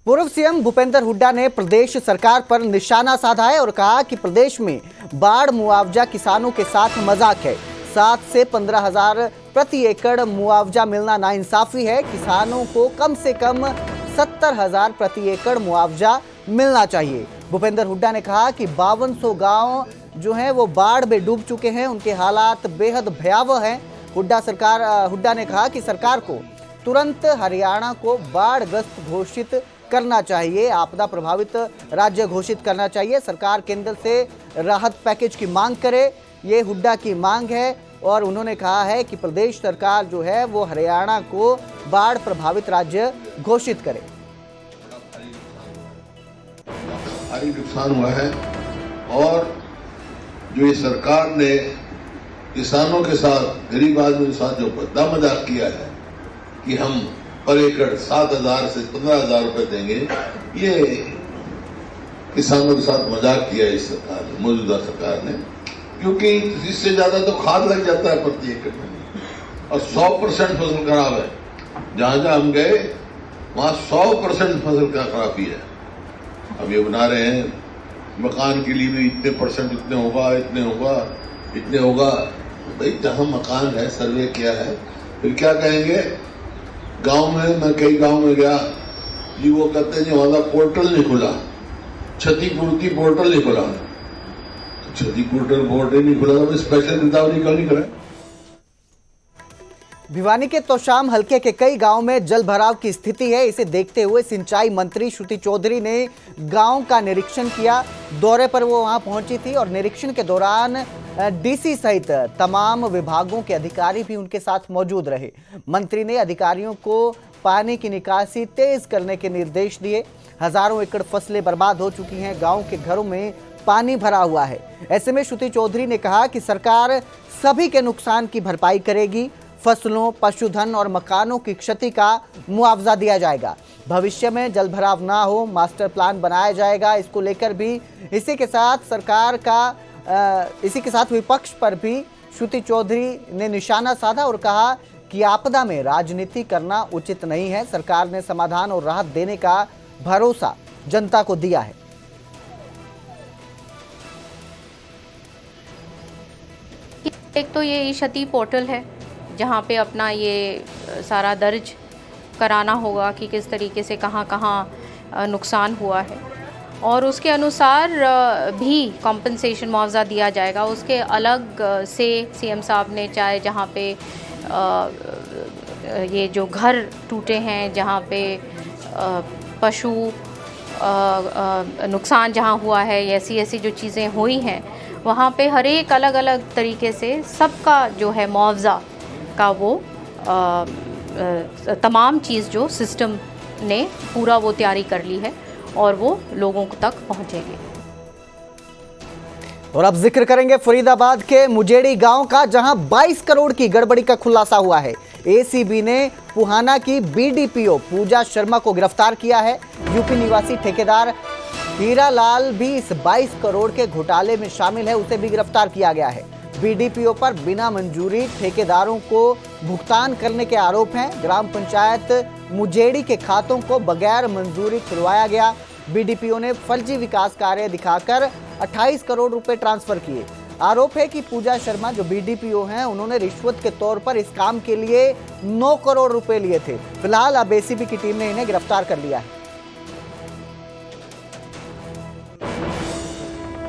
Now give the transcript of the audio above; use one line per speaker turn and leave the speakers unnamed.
पूर्व सीएम भूपेंद्र हुड्डा ने प्रदेश सरकार पर निशाना साधा है और कहा कि प्रदेश में बाढ़ मुआवजा किसानों के साथ मजाक है। 7 से 15 हजार प्रति एकड़ मुआवजा मिलना नाइंसाफी है। किसानों को कम से कम 70,000 प्रति एकड़ मुआवजा मिलना चाहिए। भूपेंद्र हुड्डा ने कहा कि 5200 गांव जो हैं वो बाढ़ में डूब चुके हैं, उनके हालात बेहद भयावह हैं। हुड्डा ने कहा कि सरकार को तुरंत हरियाणा को बाढ़ग्रस्त घोषित करना चाहिए, आपदा प्रभावित राज्य घोषित करना चाहिए। सरकार केंद्र से राहत पैकेज की मांग करे, ये हुड्डा की मांग है। और उन्होंने कहा है कि प्रदेश सरकार जो है वो हरियाणा को बाढ़ प्रभावित राज्य घोषित करे।
भारी नुकसान हुआ है और जो ये सरकार ने किसानों के साथ, गरीब आदमी के साथ जो बद्दा मजाक किया है कि हम पर एकड़ 7,000 से 15,000 रुपए देंगे, ये किसानों के साथ मजाक किया इस सरकार ने, मौजूदा सरकार ने। क्योंकि इससे ज्यादा तो खाद लग जाता है प्रति एकड़ में और 100% फसल खराब है। जहां जहां हम गए वहां 100% फसल का खराबी है। अब ये बना रहे हैं मकान के लिए भी इतने परसेंट, इतने होगा, इतने होगा, इतने होगा। भाई जहां मकान है, सर्वे किया है, फिर क्या कहेंगे? गांव में, मैं कई गांव में गया जी, वो कहते हैं जी वहां पोर्टल नहीं खुला, क्षतिपूर्ति पोर्टल नहीं खुला। क्षतिपूर्ति पोर्टल नहीं खुला तो स्पेशल गिरदावरी क्यों नहीं कराए?
भिवानी के तोशाम हलके के कई गांव में जल भराव की स्थिति है। इसे देखते हुए सिंचाई मंत्री श्रुति चौधरी ने गांव का निरीक्षण किया। दौरे पर वो वहां पहुंची थी और निरीक्षण के दौरान डीसी सहित तमाम विभागों के अधिकारी भी उनके साथ मौजूद रहे। मंत्री ने अधिकारियों को पानी की निकासी तेज करने के निर्देश दिए। हजारों एकड़ फसलें बर्बाद हो चुकी हैं, गांव के घरों में पानी भरा हुआ है। ऐसे में श्रुति चौधरी ने कहा कि सरकार सभी के नुकसान की भरपाई करेगी। फसलों, पशुधन और मकानों की क्षति का मुआवजा दिया जाएगा। भविष्य में जल भराव ना हो, मास्टर प्लान बनाया जाएगा। इसको लेकर भी इसी के साथ विपक्ष पर भी श्रुति चौधरी ने निशाना साधा और कहा कि आपदा में राजनीति करना उचित नहीं है। सरकार ने समाधान और राहत देने का भरोसा जनता को दिया है।
एक तो ये क्षति पोर्टल है जहाँ पे अपना ये सारा दर्ज कराना होगा कि किस तरीके से कहाँ कहाँ नुकसान हुआ है और उसके अनुसार भी कॉम्पनसेशन मुआवजा दिया जाएगा। उसके अलग से सीएम साहब ने चाहे जहाँ पे ये जो घर टूटे हैं, जहाँ पे पशु नुकसान जहाँ हुआ है, ऐसी जो चीज़ें हुई हैं, वहाँ पे हर एक अलग अलग तरीके से सबका जो है मुआवजा का वो तमाम चीज़ जो सिस्टम ने पूरा वो तैयारी कर ली है और वो लोगों तक पहुँचेंगे।
और अब जिक्र करेंगे फरीदाबाद के मुजेड़ी गांव का, जहां 22 करोड़ की गड़बड़ी का खुलासा हुआ है। एसीबी ने पुहाना की बीडीपीओ पूजा शर्मा को गिरफ्तार किया है। यूपी निवासी ठेकेदार हीरालाल भी इस 22 करोड़ के घोटाले में शामिल है, उसे भी गिरफ्तार किया गया है। बीडीपीओ पर बिना मंजूरी ठेकेदारों को भुगतान करने के आरोप हैं। ग्राम पंचायत मुजेड़ी के खातों को बगैर मंजूरी खुलवाया गया। बीडीपीओ ने फर्जी विकास कार्य दिखाकर 28 करोड़ रुपए ट्रांसफर किए। आरोप है कि पूजा शर्मा जो बीडीपीओ हैं, उन्होंने रिश्वत के तौर पर इस काम के लिए 9 करोड़ रुपए लिए थे। फिलहाल अब एसीबी की टीम ने इन्हें गिरफ्तार कर लिया है।